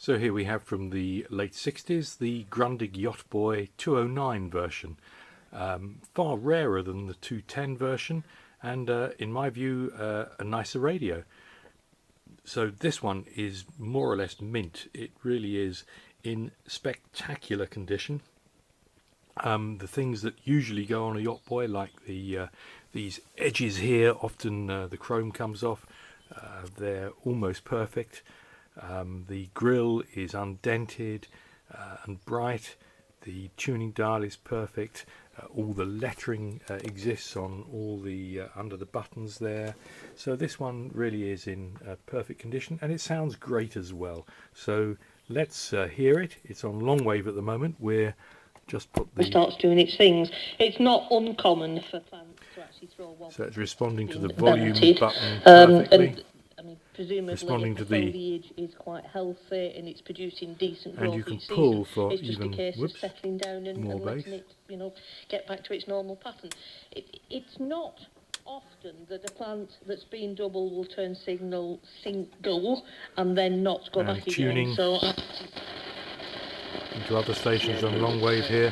So here we have from the late 60s the Grundig Yacht Boy 209 version. Far rarer than the 210 version, and in my view a nicer radio. So this one is more or less mint. It really is in spectacular condition. The things that usually go on a Yacht Boy, like these edges here, often the chrome comes off. They're almost perfect. The grille is undented and bright. The tuning dial is perfect. All the lettering exists on all the under the buttons there. So this one really is in perfect condition, and it sounds great as well. So let's hear it. It's on long wave at the moment. We're just put the... It starts doing its things. It's not uncommon for plants to actually throw one. So it's responding to the volume button perfectly. I mean, presumably responding to the foliage is quite healthy and it's producing decent growth. And you can pull for it's just even a case of settling down and letting it, get back to its normal pattern. It's not often that a plant that's been double will turn single and then not go back tuning again. So into other stations on long wave here.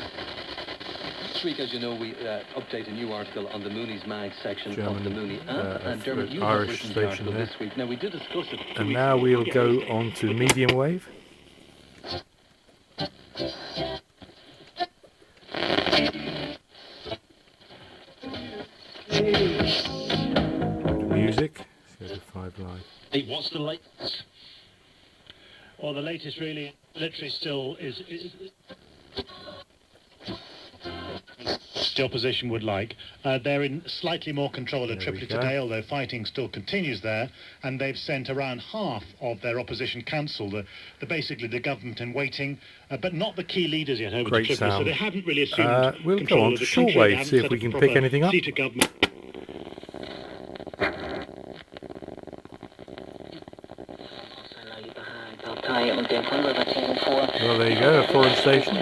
This week, as you know, we update a new article on the Mooney's Mag section German, of the Mooney app, and Dermot, you Irish have written the station article there. this week. Now, we did discuss it. And now we'll go on to medium wave. Music. Let's go to 5 Live. Hey, what's the latest? Well, the latest really, literally still is the opposition would like. They're in slightly more control of Tripoli today, although fighting still continues there, and they've sent around half of their opposition council, basically the government in waiting, but not the key leaders yet over to Tripoli, so they haven't really assumed we'll control go on of to the country. shortwave, see if we can pick anything up. Seat of government. Well, there you go, a foreign station.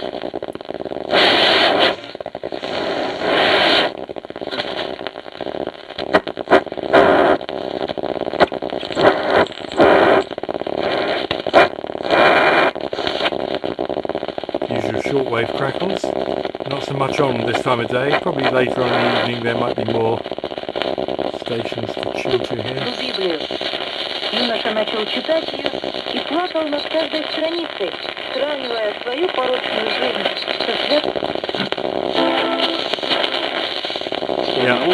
Usual shortwave crackles. Not so much on this time of day. Probably later on in the evening there might be more stations to tune to here. Юноша начал читать ее и плакал над каждой страницей, сравнивая свою порочную жизнь со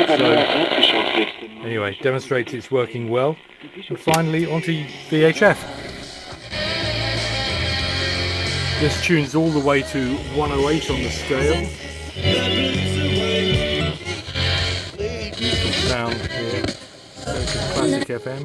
so anyway, demonstrates it's working well. And finally onto VHF. This tunes all the way to 108 on the scale. Beautiful sound here. Classic FM.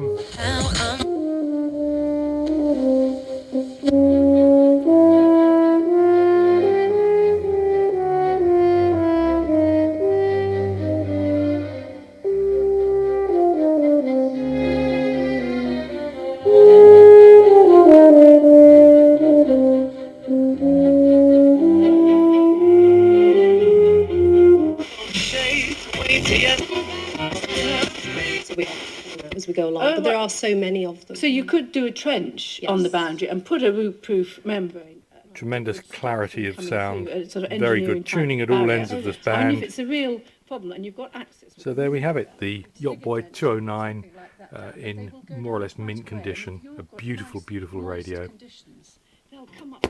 As we go along, but there are so many of them. So you could do a trench on the boundary and put a root-proof membrane. Tremendous clarity of sound, sort of very good tuning at all ends of the band. And if it's a real problem and you've got access. So there we have it, the Yacht Boy 209 in more or less mint condition. A beautiful, beautiful radio. They'll come up.